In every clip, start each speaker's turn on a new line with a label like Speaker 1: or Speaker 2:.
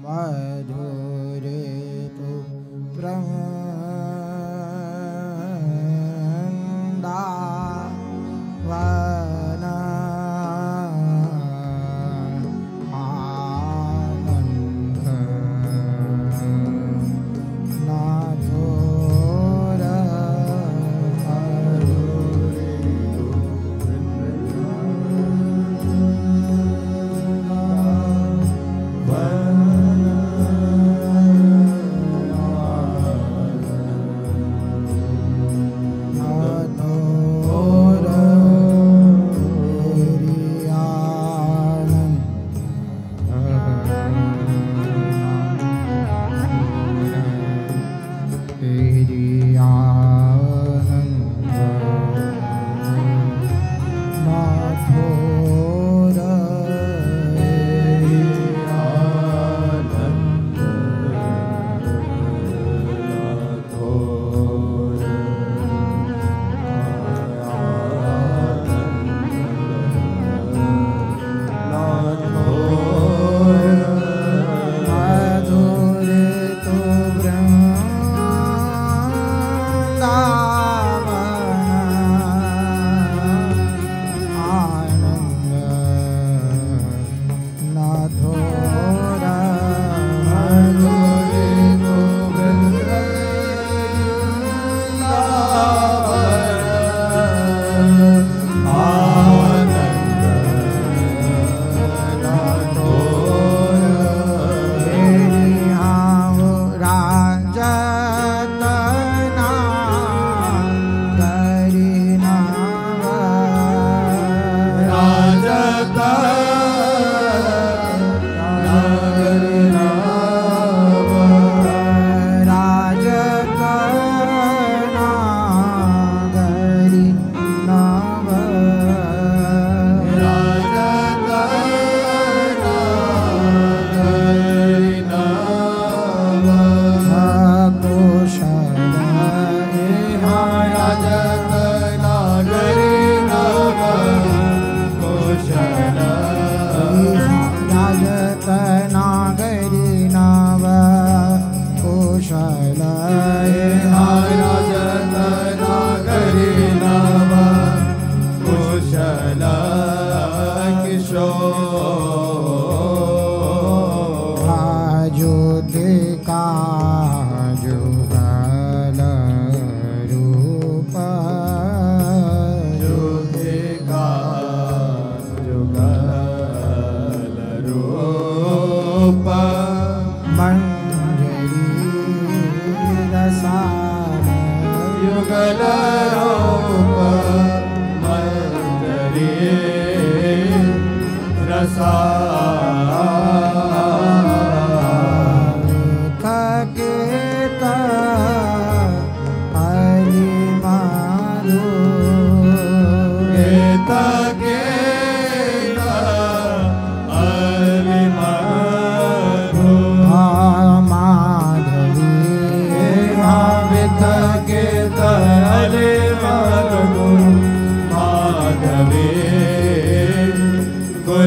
Speaker 1: वधूरितु वृन्दावन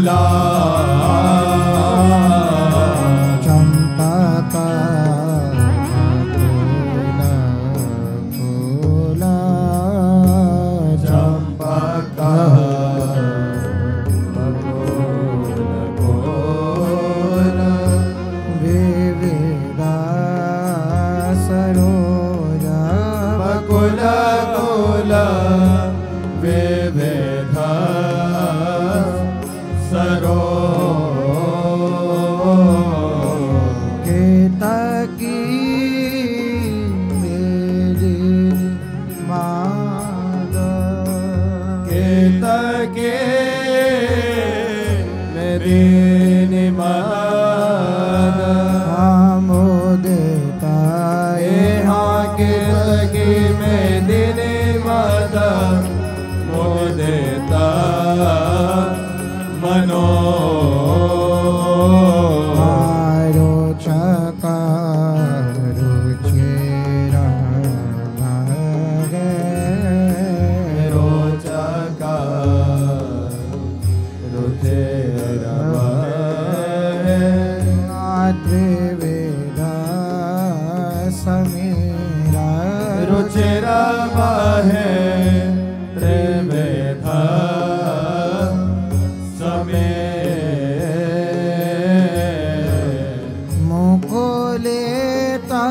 Speaker 2: गुलाब
Speaker 1: त्रिवेद समीरा
Speaker 2: रुचिर बहे त्रिवेद समीर
Speaker 1: मुकुलेता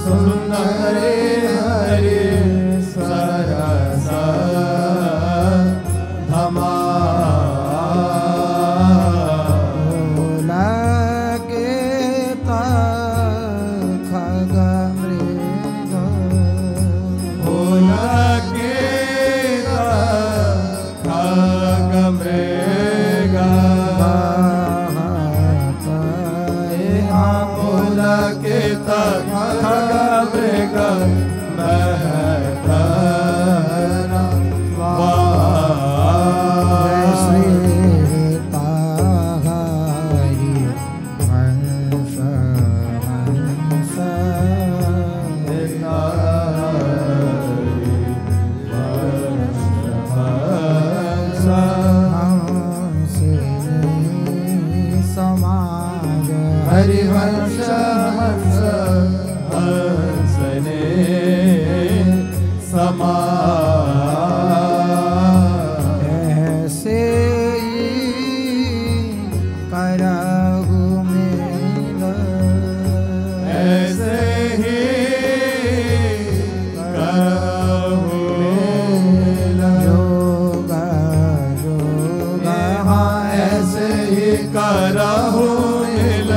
Speaker 2: सुंदर हरिवंश हंस हंसने समान।
Speaker 1: ऐसे करहु मिल,
Speaker 2: ऐसे ही करहु मिल।
Speaker 1: जोगा जोगा
Speaker 2: हाँ ऐसे ही करहु मिल।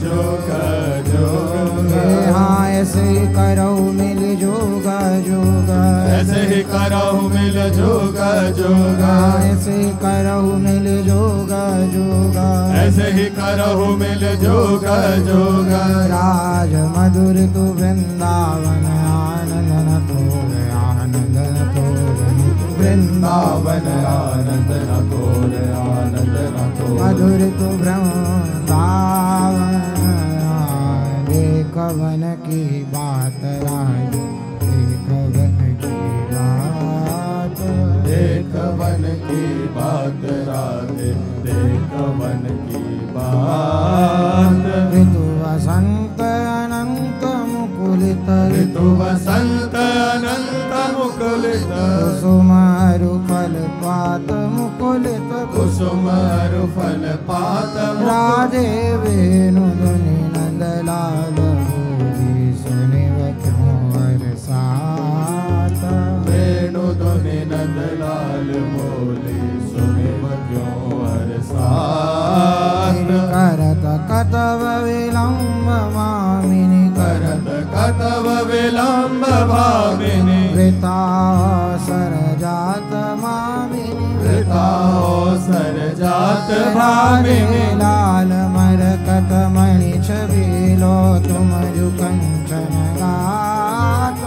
Speaker 2: जोगा जोगा
Speaker 1: हाँ ऐसे करहु मिल जोगा जोगा।
Speaker 2: ऐसे ही करहु मिल जोगा जोगा।
Speaker 1: ऐसे करहु मिल जोगा जोगा।
Speaker 2: ऐसे ही करहु मिल जोगा जोगा।
Speaker 1: राज मधुर तु वृंदावन आनंद न तोरे आनंद न तोरे
Speaker 2: वृंदावन आनंद न तोरे आनंद न तोरे।
Speaker 1: मधुर तु वृंदावन देखवन की बात राज देखवन की बात।
Speaker 2: देख वन की बात राधे देख वन की बात।
Speaker 1: ऋतु वसंत अनंत मुकुलित
Speaker 2: ऋतु वसंत अनंत मुकुलित।
Speaker 1: कुसुम फल पात मुकुलित
Speaker 2: कुसुम फल पात।
Speaker 1: राधे वेणु धुनि नंद लाल बोली सुनिव क्यों बरसात।
Speaker 2: वेणु धुनि नंद लाल बोली सुनिव क्यों बरसात।
Speaker 1: करत कतव विलंब मामिनी
Speaker 2: करत कतव विलंब भामिनी।
Speaker 1: वृतासर जात मामिनी
Speaker 2: वृतासर जात भामिनी।
Speaker 1: लाल मरकत मणि छबीलो तुम जो कंचन गात।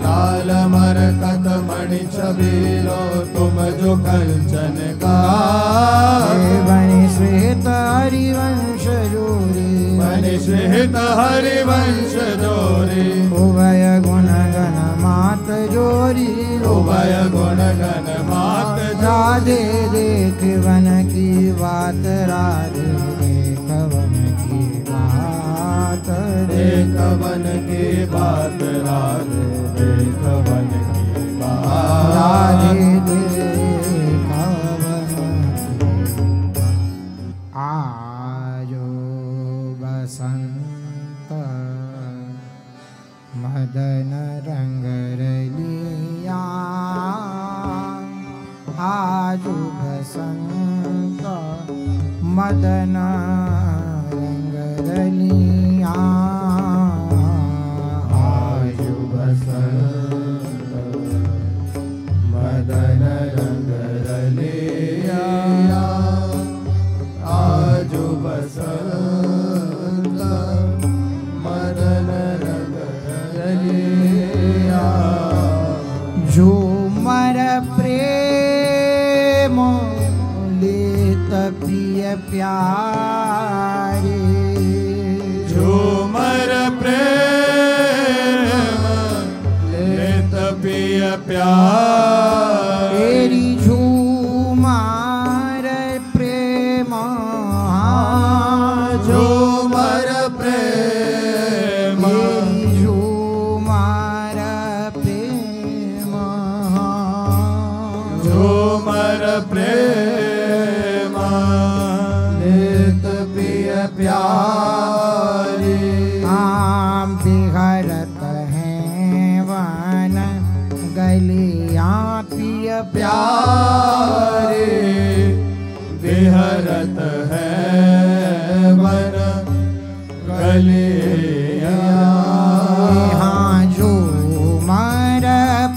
Speaker 2: लाल मरकत मणि छबीलो तुम जो कंचन गात।
Speaker 1: बनि श्वेत हरिवंश जोरी
Speaker 2: बनि श्वेत हरिवंश जोरी।
Speaker 1: उभय गुण गण मात जोरी
Speaker 2: उभय गुण गण मात
Speaker 1: राधे देख वन की बात राधे देख वन की बात।
Speaker 2: देख वन की बात राधे देख वन की बात।
Speaker 1: राधे देख वन आजो बसंत मदन रंग रलिया। आजो बसंत मदन रंग रलिया।
Speaker 2: आजु बसंत मदन रंग रलिया। आजु बसंत मदन रंग रलिया।
Speaker 1: झूमर प्रेम लेत प्रिय प्यारे।
Speaker 2: झूमर प्रेम लेत प्रिय प्यार।
Speaker 1: तेरी झूमर प्रेम
Speaker 2: झूमर प्रेम
Speaker 1: तेरी झूमर प्रेम
Speaker 2: झूमर प्रेम लेत प्रिय प्यारी।
Speaker 1: आम बिहरत हैं वन गलियां पिय
Speaker 2: प्यारे बिहरत है वन गलियां।
Speaker 1: हाँ झूमर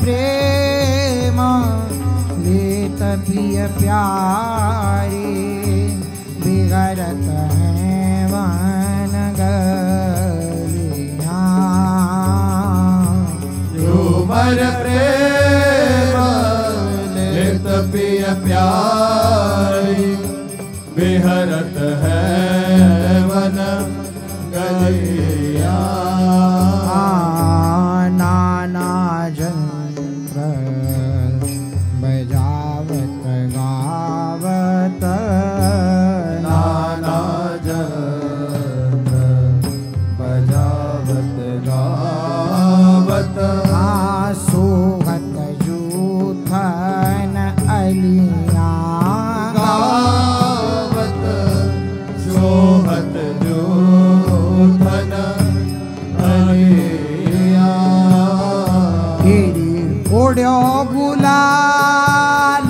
Speaker 1: प्रेम लेत प्रिय प्यारे। बिगड़त हैं वन गलियां।
Speaker 2: झूमर प्रेम लेत प्रिय प्यारी। बिहरत है वन गलियां।
Speaker 1: नाना यंत्र बजावत गावत।
Speaker 2: नाना यंत्र जो धन हरिया
Speaker 1: उड्यो गुलाल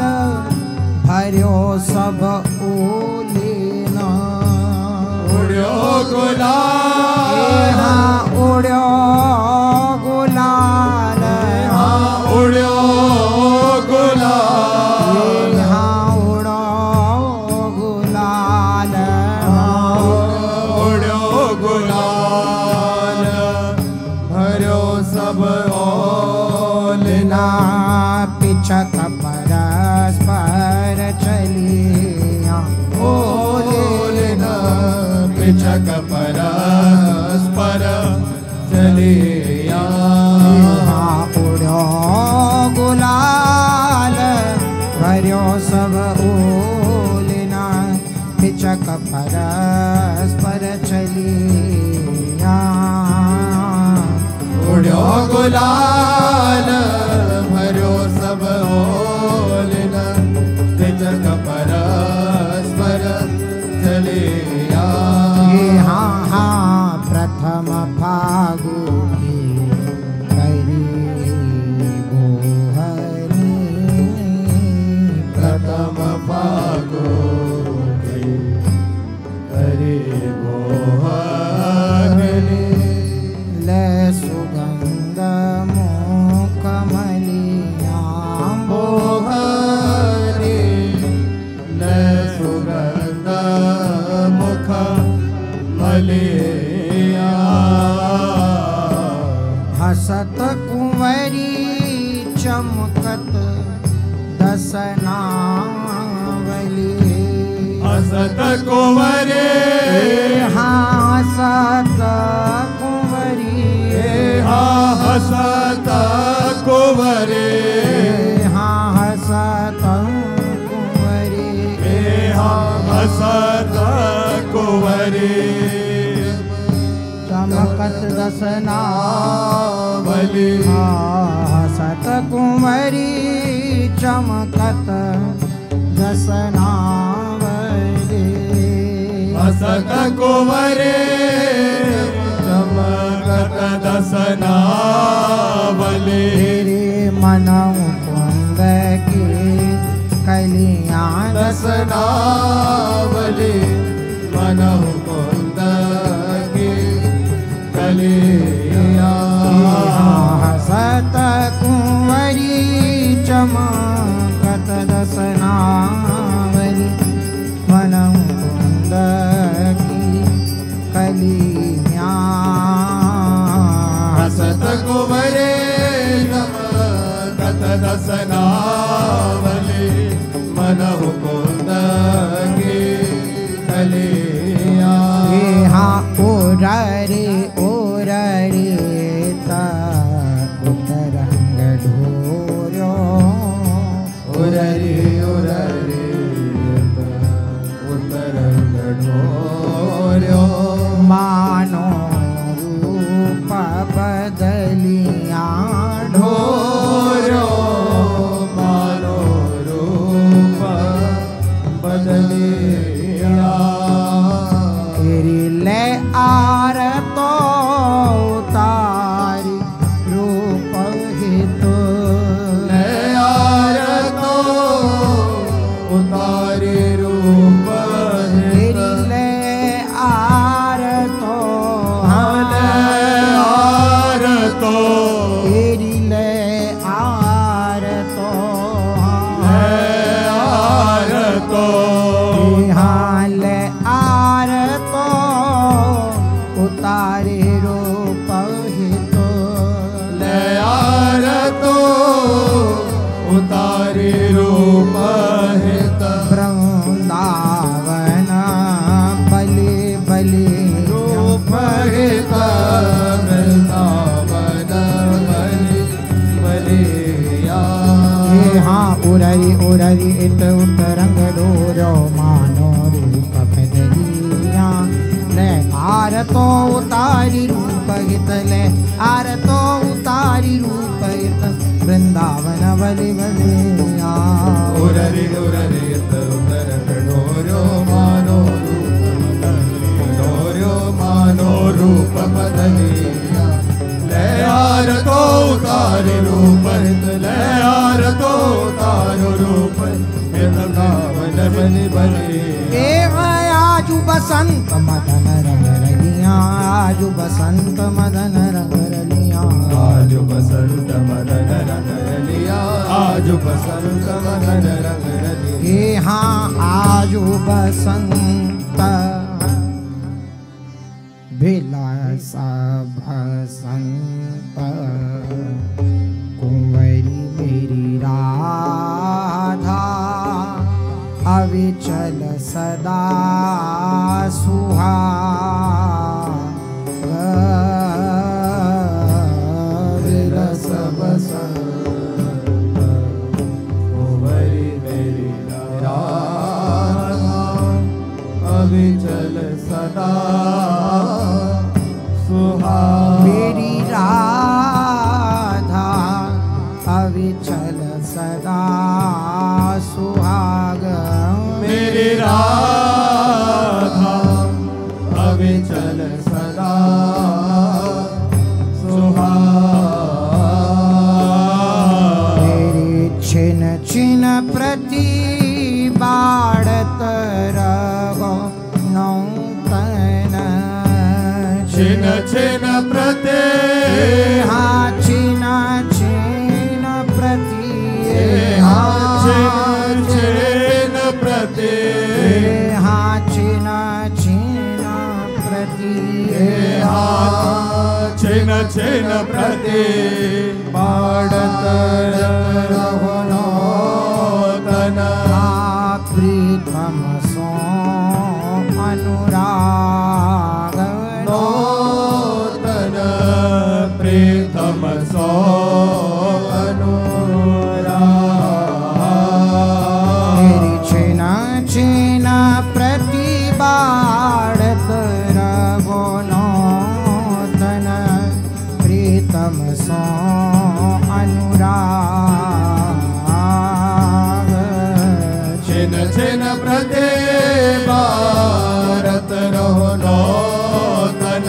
Speaker 1: भर्यो सब ओलेना
Speaker 2: उड्यो गुलाल
Speaker 1: उड्यो गुलाल
Speaker 2: उड्यो गुलाल
Speaker 1: उड़ो गुलाल
Speaker 2: उड्यो गुलाल भर्यो सब ओलना
Speaker 1: पिछक परस्पर चलिया
Speaker 2: ओलना पिछक परस्पर चलिया
Speaker 1: उड़ो गुलाल भर्यो सब ओलना पिछक परस्पर चलिया
Speaker 2: उड्यो गुलाल भर्यो सब ओलना पिछक परस्पर चलिया
Speaker 1: प्रथम फागु की करी गोहरी
Speaker 2: प्रथम फागु की करी गोहरी
Speaker 1: ले सुगंध मुखमलिया
Speaker 2: बोहरी ले सुगंध मुख मलिया
Speaker 1: हसत कुंवरी चमकत दसनावली
Speaker 2: हसत कुंवरी
Speaker 1: हसत कुंवरी
Speaker 2: हसत कुंवरी
Speaker 1: हसत कुंवरी
Speaker 2: हसत कुंवरी
Speaker 1: चमकत दसनावली
Speaker 2: बलि
Speaker 1: हसत कुंवरी चमकत दसनावली
Speaker 2: हसत कुंवरी चमकत दसनावली
Speaker 1: तेरे मन कुंद की कलियां
Speaker 2: दसनावली मनहु कुंद की कलिया
Speaker 1: हसत कुंवरी चमकत दसनावली मन कुंद की कलियां
Speaker 2: हसत कुंवरी चमकत दसनावली मनहु कुंद की कलिया
Speaker 1: ओररे उतरंग ढोरो
Speaker 2: उररी उररी उतरंग ढोर्यो
Speaker 1: मानो रूप बदलिया
Speaker 2: ढोर्यो मानो रूप बदलिया
Speaker 1: ले आर तो तारी रूप हित
Speaker 2: ले आर तो उतारी रूप हित
Speaker 1: ले आर तो
Speaker 2: ले आर तो
Speaker 1: ले आर तो
Speaker 2: ले आर तो
Speaker 1: ले आर तो उतारे रूप हित
Speaker 2: ले आर तो उतारी रूप हित
Speaker 1: वृंदावन बलि बलि
Speaker 2: रूप हित वृंदावन बलि बलिया
Speaker 1: उररी उररी इत उतरंग डोरो मानो रूप बदलिया ले आर तो उतारी रूप हित ले आर तो उतारी रूप हित वृंदावन बलि बलिया
Speaker 2: उररी उररी उतर ढोर्यो मानो रूप मदनिया ले यार तो उतार रूप ले यार तो उतार रूप गावन बनी बनी
Speaker 1: आजू बसंत मदन रंग रलिया आजू बसंत मदन रंग रलिया
Speaker 2: आजू बसंत मदन रंग रलिया आजू बसंत मदन रंग रलिया
Speaker 1: हाँ आजू बसंत विलास भसंत कुंवरी मेरी राधा अविचल सदा
Speaker 2: विरस बसंत कुंवरी मेरी राधा अविचल सदा
Speaker 1: मेरी राधा अविचल सदा सुहाग
Speaker 2: मेरी राधा अविचल सदा सुहाग
Speaker 1: मेरी छिन छिन प्रति बाढ़त रहो नौतन
Speaker 2: छिन छिन प्रति
Speaker 1: हाँ छिन छिन प्रति
Speaker 2: हाँ छिन छिन प्रति
Speaker 1: हाँ छिन छिन प्रति
Speaker 2: हाँ छिन छिन प्रति बाढ़त रहो नौतन
Speaker 1: प्रीतम सो अनुराग
Speaker 2: नौतन प्रीतम सो अनुराग
Speaker 1: मेरी छिना छिना प्रतिबाढ़त रहो नौतन प्रीतम सो अनुराग
Speaker 2: छिन छिन प्रति भारत रहो नौतन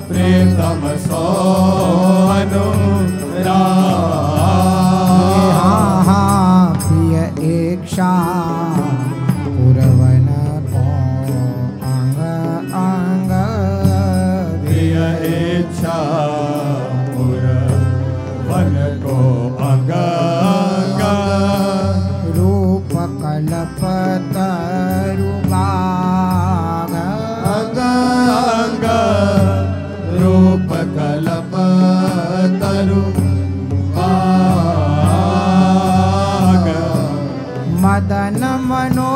Speaker 2: प्रीतम सो अनुराग
Speaker 1: हाँ प्रिय इच्छा पुरवन को अंग अंग
Speaker 2: प्रिय इच्छा पुरवन को अंग
Speaker 1: रूप कल्पतरुबाग
Speaker 2: अंग अंग रूप कल्पतरु बाग
Speaker 1: मदन मनोरथ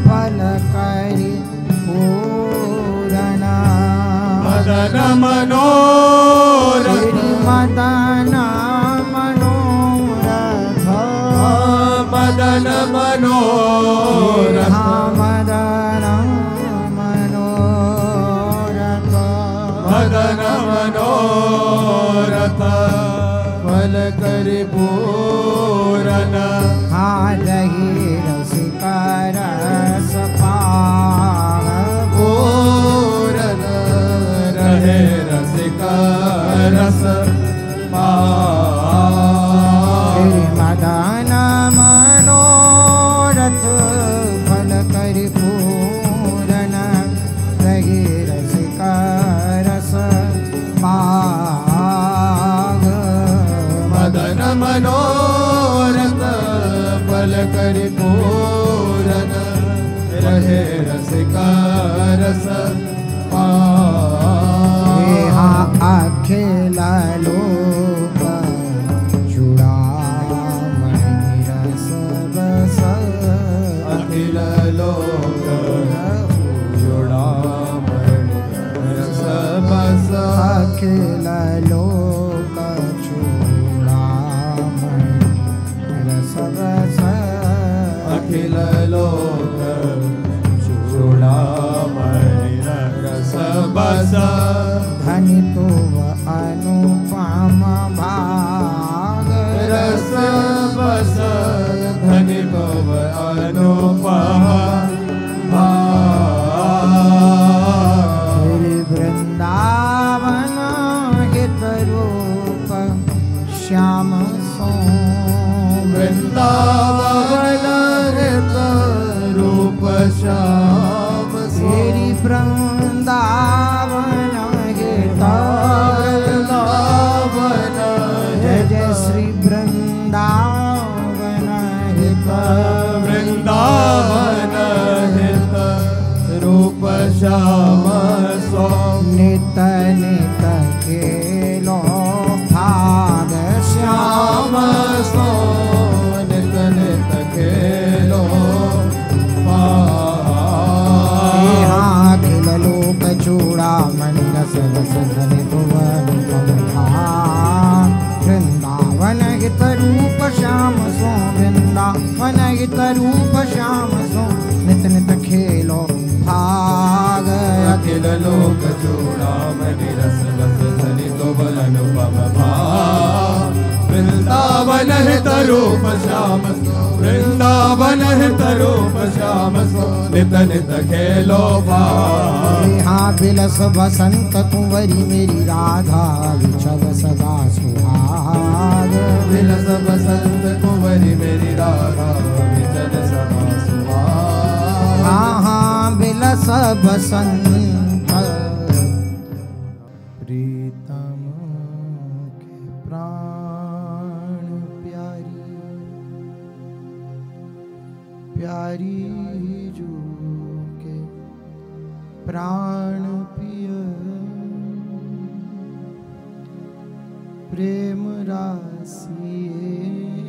Speaker 1: फल करि पूरण
Speaker 2: मदन मनोरथ
Speaker 1: मदन मनोरथ
Speaker 2: मदन मनोरथ
Speaker 1: मदन मनोरथ
Speaker 2: मदन मनोरथ फल करि पूरन
Speaker 1: रही रसिका रस पाग
Speaker 2: पूरन रहे रसिका रस पाग
Speaker 1: मदन मनोरथ फल करि पूरन रही रसिका रस पाग
Speaker 2: मदन मनोरथ फल करि पूरन रहे रसिका रस पाग
Speaker 1: अखिल लोक चूड़ामणि रस बस
Speaker 2: अखिल लोक चूड़ामणि रस बस
Speaker 1: अखिल लोक चूड़ामणि रस बस
Speaker 2: अखिल लोक चूड़ामणि रस बस
Speaker 1: धनि तो अनुपम भाग
Speaker 2: रस बस धनि भव अनुपम भाग
Speaker 1: वृंदावन
Speaker 2: वृंदावन
Speaker 1: जय जय श्री वृंदावन हित
Speaker 2: वृंदावन हित रूप श्याम सो
Speaker 1: नित नित खेलो भाग श्याम
Speaker 2: सो नित नित खेलो
Speaker 1: अखिल लोक चूड़ामणि रस रस धनि भुवन वृंदावन हित रूप श्याम सो वृंदावन हित रूप श्याम सो नित नित खेलो भाग
Speaker 2: अखिल लोक चूड़ामणि रस रस धनि भुवन वृंदावन हित रूप श्याम वृंदावन हित रूप श्याम नित नित खेलो
Speaker 1: हाँ बिलस बसंत कुंवरी मेरी राधा विचल सदा सुहाग
Speaker 2: बिलस बसंत कुंवरी मेरी राधा विचल सदा सुहाग
Speaker 1: हाँ हाँ बिलस बसंत प्रीतम के प्राण प्यारी जो के प्राण पिय प्रेम राशि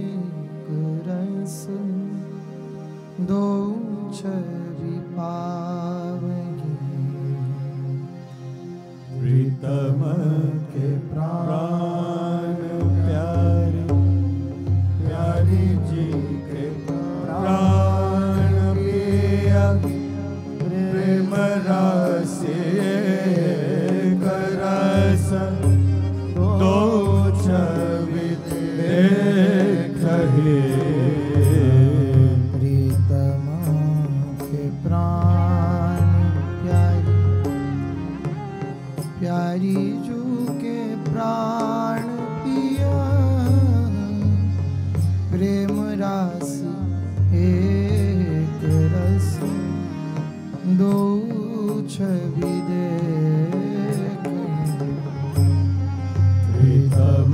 Speaker 1: एक रस दो छवि पावगी
Speaker 2: प्रीतम के प्राण प्यारी प्यारी जी के प्राण पिया प्रेम राशि करस दो छवि देखहि
Speaker 1: प्रीतम के प्राण प्यारी प्यारी जो के प्राण पिया प्रेम राशि एक रस दो छवि
Speaker 2: प्रीतम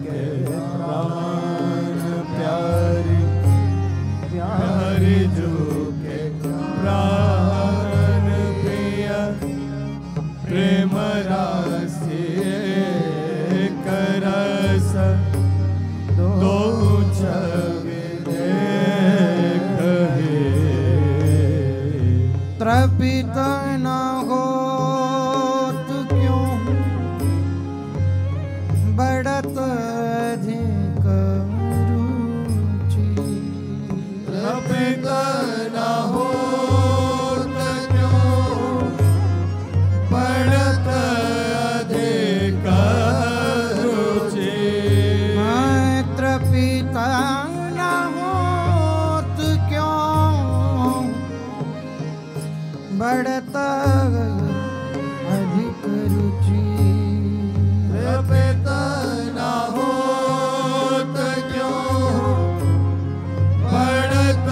Speaker 2: के प्राण प्यारी प्यारी जो के प्राण प्रिय प्रेम राशि करस दो छवि देखहि
Speaker 1: त्रपित न होत क्यों बढ़त अधिक रुचि
Speaker 2: त्रपित न होत क्यों बढ़त अधिक रुचि
Speaker 1: त्रपित न होत क्यों बढ़त अधिक रुचि
Speaker 2: त्रपित न होत क्यों बढ़त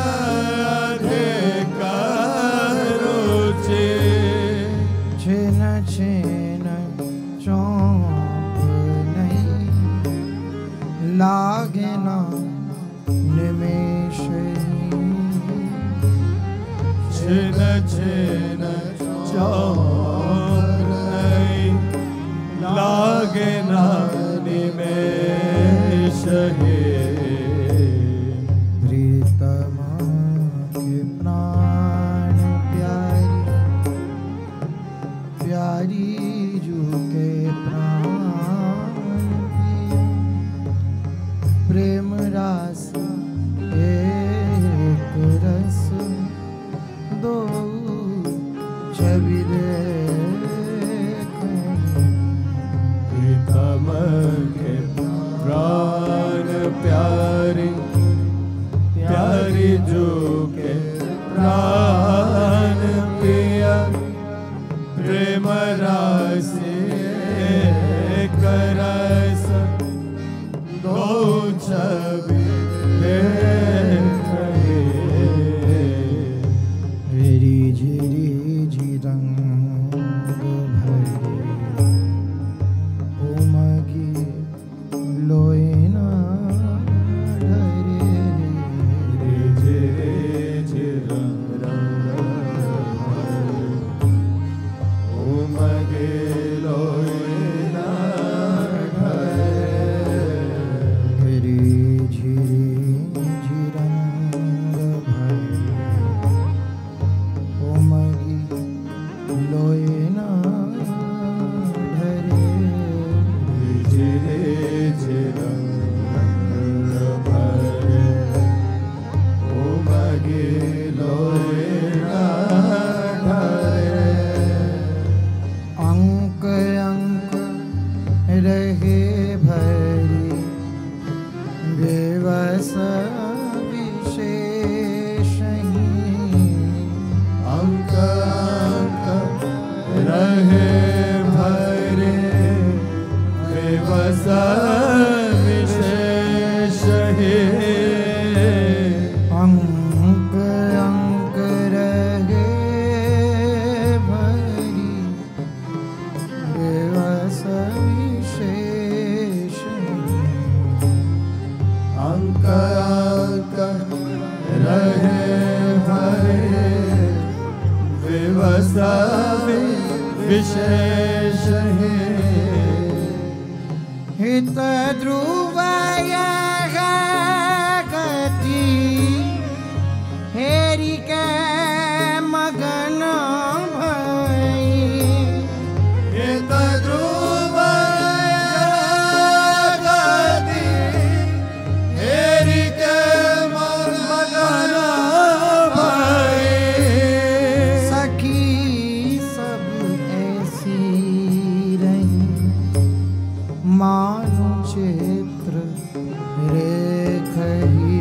Speaker 2: अधिक रुचि
Speaker 1: छिन छिन चौंक नहीं लागे ना निमेष
Speaker 2: छिन छिन चौक नहीं लागे ना निमेष हे
Speaker 1: प्रीतम के प्राण प्यारी प्यारी जो के प्राण पिया प्रेम राशि एक रस दो छवि
Speaker 2: प्रीतम के प्राण प्यारी प्यारी जो के प्राण पिया प्रेम राशि करस दो छवि देखहि
Speaker 1: रि झिरि झिरं लोए न ढरे
Speaker 2: झिरे झिरंग भरे उमगे लोए न ढरे
Speaker 1: अंक अंक रहे भरी बेवस विशेष
Speaker 2: अंक अंक रहे भरे बेवस विशेष
Speaker 1: अंक अंक रहे भरी बेवस विशेष
Speaker 2: अंक अंक रहे भरे विवस विशेष
Speaker 1: हित ध्रुवय गति हेरि के मगन भई
Speaker 2: हित ध्रुवय गति हेरि के मगन भई
Speaker 1: सखी सब ऐसी रही मानो चित्र रेखही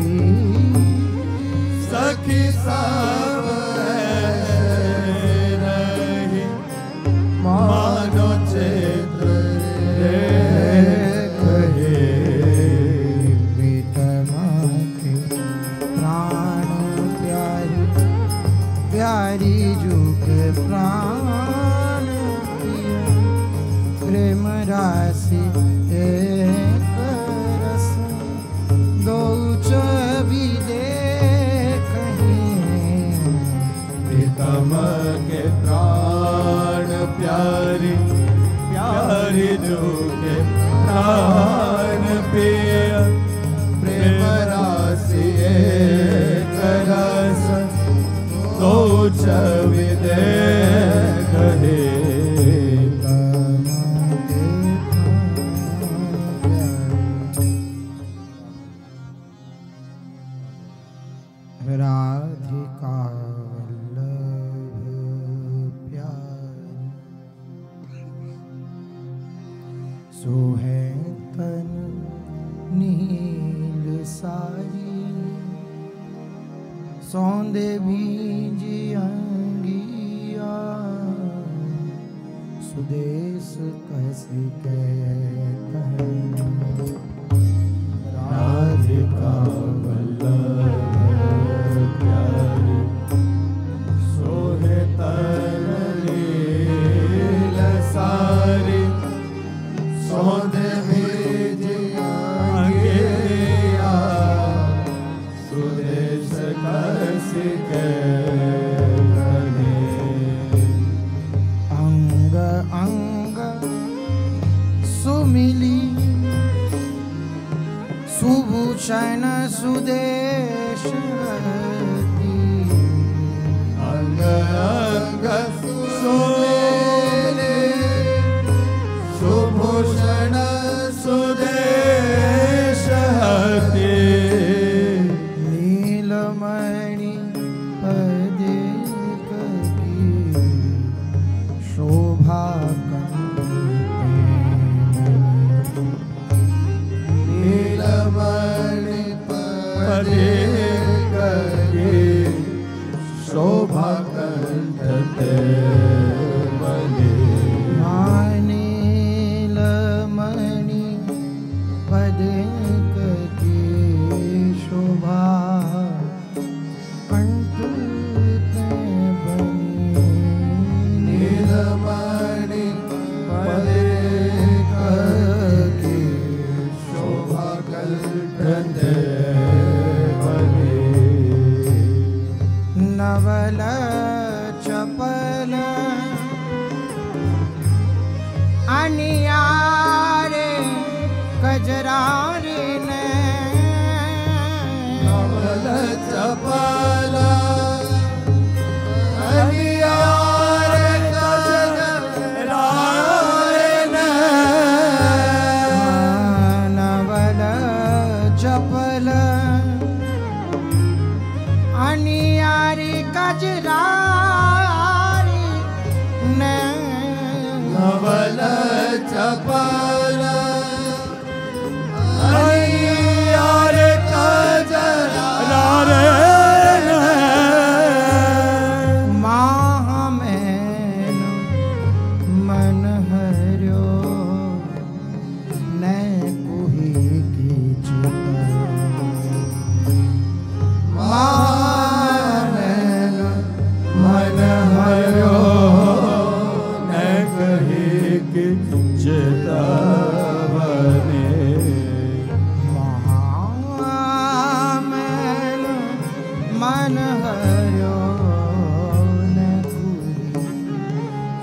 Speaker 2: सखी सब ऐसे रही मानो चित्र रेखही
Speaker 1: प्रीतमा के प्राण प्यारी प्यारी जो के प्राण प्रिय प्रेम राशि एक रस दो छवि देखहीं
Speaker 2: प्रीतम के प्राण प्यारी प्यारी जो के प्राण प्रिय प्रेम राशि एक रस दो छवि देखहे
Speaker 1: राधिका वल्लभ प्यारी सोहे तन नील सारी सौंदे भींजी अंगिया सुदेश कैसे कहता है
Speaker 2: राधिका वल्लभ प्यारी सोहे तन नील सारी सौंदे भीजिया सुदेश कैसे कहता
Speaker 1: अंग अंग सुमिली सुभूषण सुदेश
Speaker 2: अंग अंग सुमिली सुभूषण सुदेश हति
Speaker 1: नीलमणि पदेक की शोभा
Speaker 2: नीलमणि पदेक की शोभा कंठते बने
Speaker 1: नीलमणि पदेक की शोभा कंठते बनी
Speaker 2: नीलमणि पदेक की शोभा कंठते बने
Speaker 1: नवल चपल अनियारे कजरारे ने
Speaker 2: नवल चपल अनियारे कजरारे नवल चपल हरियार कजरा रे
Speaker 1: महामैन मन हरियो न कोई की चिता महामैन
Speaker 2: मन हरियो न कही कि चितवने
Speaker 1: महामैन मन हरियो न कोई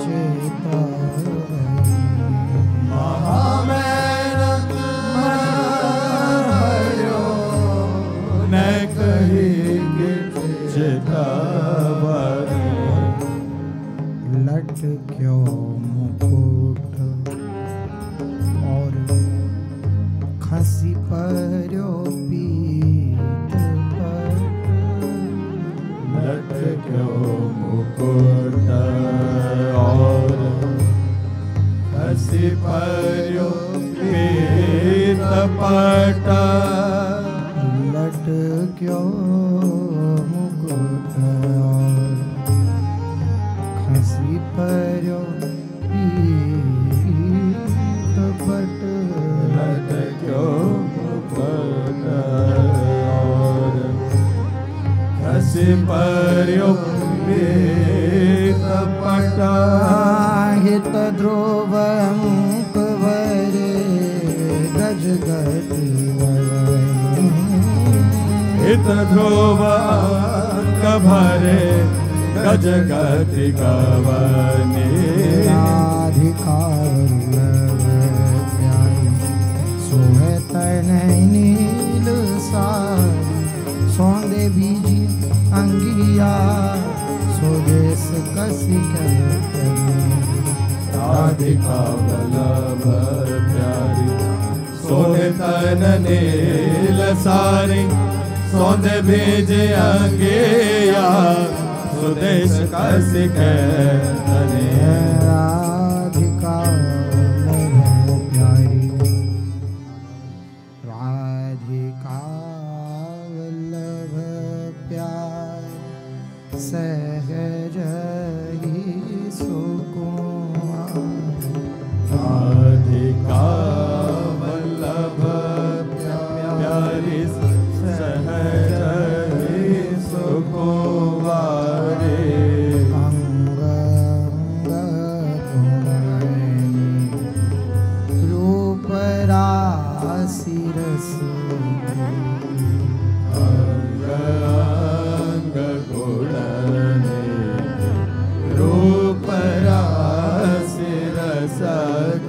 Speaker 1: चिता
Speaker 2: महामैन मन हरियो न कही कि चितवने
Speaker 1: लट क्यों मुकुट और खसी पर्यो पीत पर
Speaker 2: लट क्यों मुकुट और हसी पर्यो पीत पट
Speaker 1: लट क्यों मुकुट और खसी पर्यो पीत पट
Speaker 2: लट क्यों मुकुट और हसी पर्यो पीत पट
Speaker 1: हित ध्रुव अंक वरे गज गति
Speaker 2: हित ध्रुव अंक भरे गज गति कवने
Speaker 1: राधिका सोहतन नील सार सौंदे बीजी अंगिया स्वदेश कसी
Speaker 2: राधिका वल्लभ प्यारी सोहे तन नील सारी सौंदे भेजे अंगिया स्वदेश कसी तने
Speaker 1: राधिका वल्लभ प्यारी राधिका वल्लभ प्यारी सहज ही सुकुमार
Speaker 2: राधिका वल्लभ प्यारी सहज ही सुकुमारी
Speaker 1: अंग अंग गुणमयी रूप राशि रस
Speaker 2: अंग अंग गुणने रूप राशि रस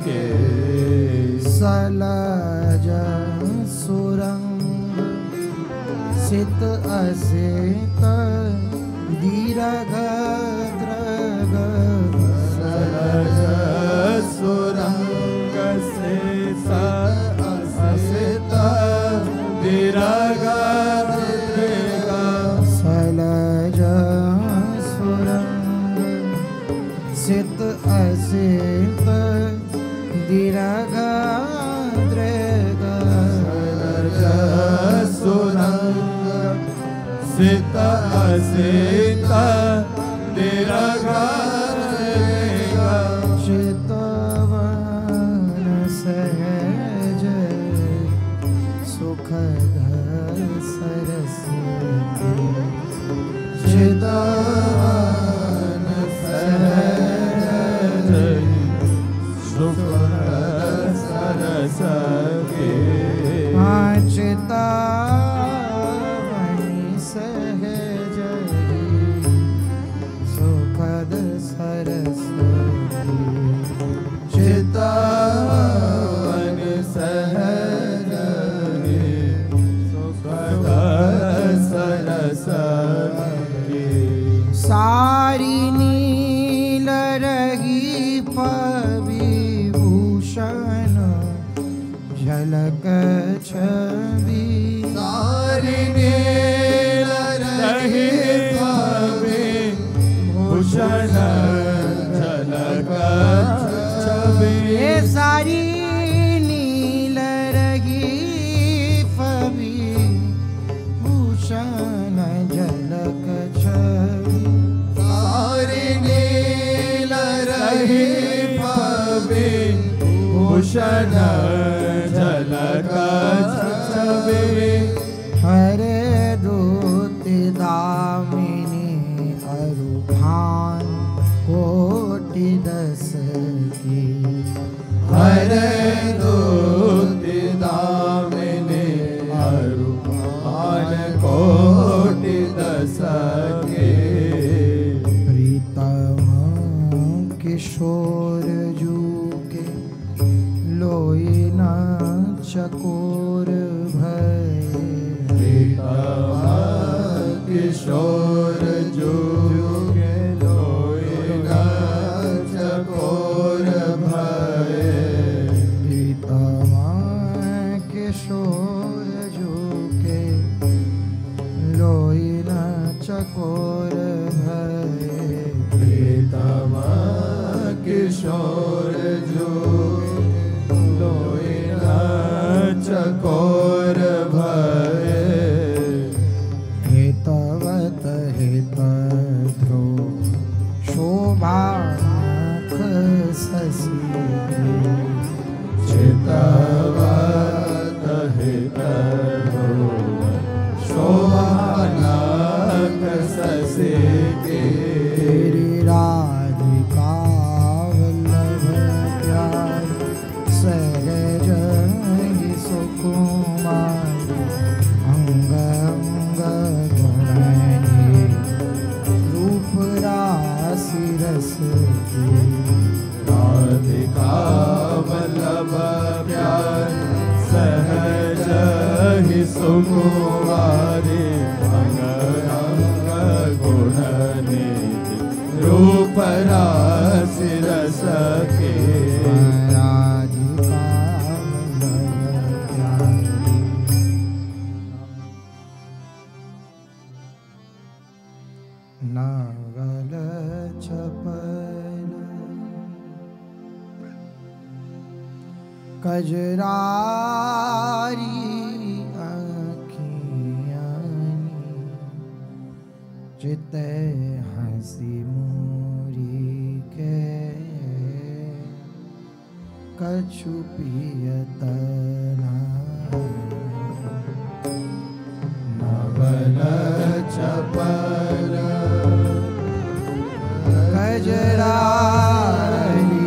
Speaker 2: के
Speaker 1: सलज सुरंग सित असित दीर्घ द्रग
Speaker 2: सलज सुरंग से असित दीर्घ
Speaker 1: सलज सुरंग सित असित दीर्घ द्रग
Speaker 2: सुरंग सित असित दीर्घ
Speaker 1: चितवन सहज सुखद सरस
Speaker 2: चितवन सहज सुख सरस के
Speaker 1: चितवनी सहज सुखद सरस
Speaker 2: चितवन सहज सुखद सरस के
Speaker 1: सारी नील रही विभूषण झलक छवि
Speaker 2: सारी नील रही भूषण झलक
Speaker 1: सारी नील रही फबी भूषण झलक छवि
Speaker 2: सारी नील रही फबी भूषण झलक छवि
Speaker 1: हरे दूति दामिनी अरुभान कोटि दस की
Speaker 2: हरे दूति दामिनी अरुभान कोटि दस की
Speaker 1: प्रीतम किशोर जू के लोई न चकोर भय
Speaker 2: किशोर जो के लोई न चकोर भय
Speaker 1: प्रीतम किशोर जो के लोई न चकोर भय
Speaker 2: प्रीतम किशोर जो लोई न चकोर भय
Speaker 1: हितवत हित ध्रुव शोभा मुख शशि
Speaker 2: चितवत हित शोभानक शशि के
Speaker 1: तेरी राधिका वल्लभ प्यार सहज ही सुकुमार अंग अंग गुणनी रूप राशि रस की
Speaker 2: राधिका वल्लभ प्यार सहज ही सुकुमारी अंग अंग गुण निधि रूप राशि रस के
Speaker 1: राधिका वल्लभ प्यारी नागल चपल कजरारी आँखियानी चिते हंसी मूरी के कछु पियतना
Speaker 2: नवल चपल
Speaker 1: कजरारी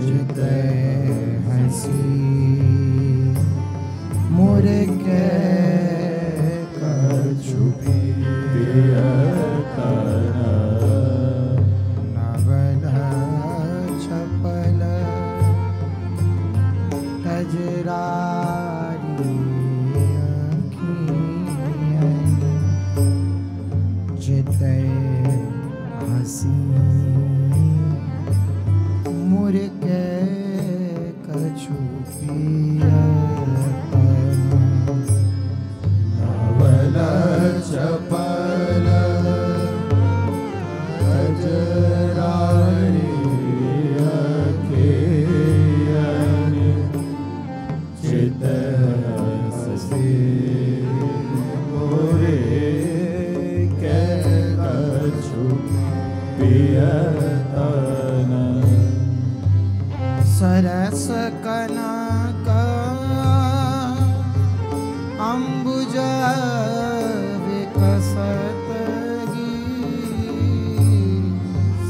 Speaker 1: चिते हंसी मुर्गे कछु
Speaker 2: पियतना
Speaker 1: नवल चपल कजरारी आँखियानी चिते हंसी मुर्गे कछु पियतना
Speaker 2: नवल चपल कजरारी आँखियानी चित हंसी मुर्गे कछु पियतना
Speaker 1: सरस कनक अम्बुज विकसत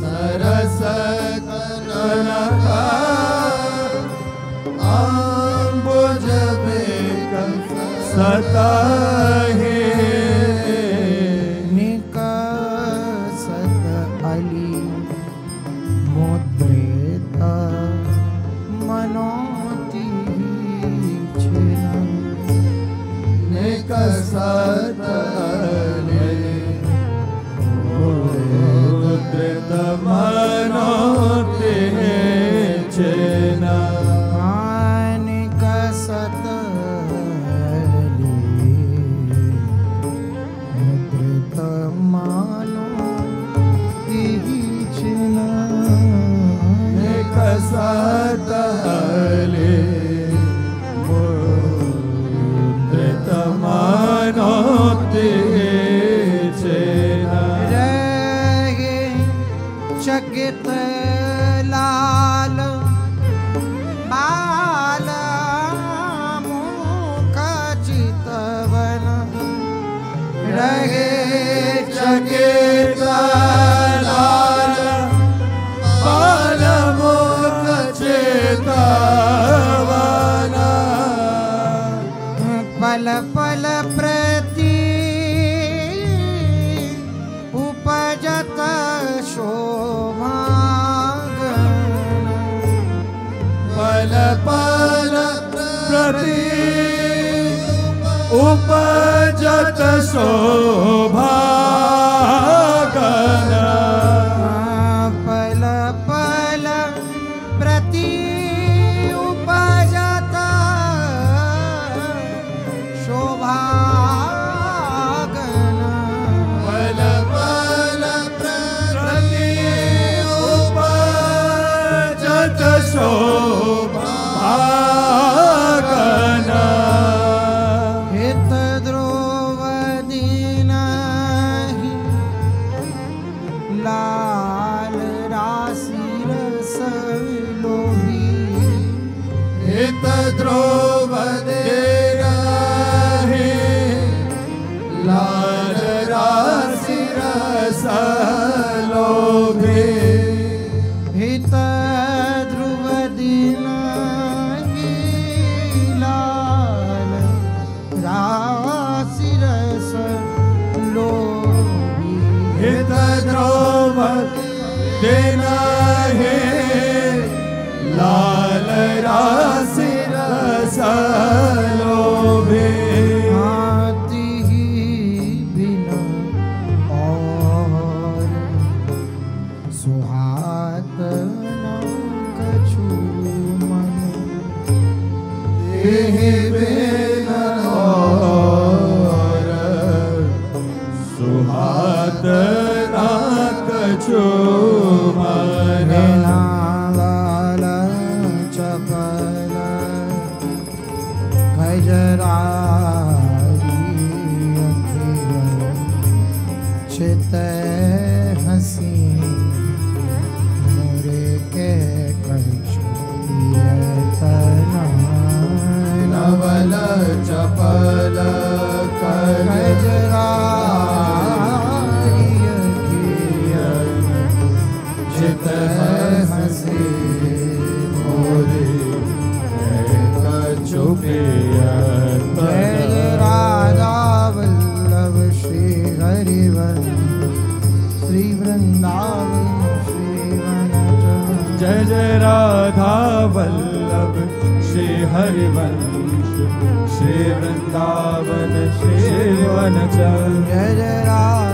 Speaker 2: सरस कनक अम्बुज विकसत
Speaker 1: निकसत अली मुद्रित मनोती
Speaker 2: निकसत मुद्रित मनोती
Speaker 1: निकसत
Speaker 2: सतले मूर्त मानोते
Speaker 1: रहे चकित लाल बाल मुख चितवन रहे
Speaker 2: चकित लाल बाल मुख चितवन
Speaker 1: पल पल प्रति उपजत शोभागन
Speaker 2: पल पल प्रति उपजत शोभागन
Speaker 1: पल पल प्रति उपजत शोभागन
Speaker 2: पल पल प्रति उपजत शोभागन
Speaker 1: हित द्रौपदी नहि लाल राशि रस लोभी
Speaker 2: हित द्रौपदी राहि लाल राशि रस लोभी
Speaker 1: हित द्रौपदी नहि लाल राशि रस लोभी
Speaker 2: हित द्रौपदी नाहि लाल राशि रस लोभी
Speaker 1: हाथी बिना और सुहात न कछु मन
Speaker 2: देहि बिन और सुहात ना कछु मन
Speaker 1: लाल चपल खजरारी चित हसी मोरे के कछु
Speaker 2: नवल चपल
Speaker 1: खजरारी
Speaker 2: चित हसी मोरे कछु
Speaker 1: जय राधा वल्लभ श्री हरिवंश श्री वृंदावन श्री वनचरण
Speaker 2: जय जय राधा वल्लभ श्री हरिवंश श्री वृंदावन श्री वनचरण
Speaker 1: जय जय राधा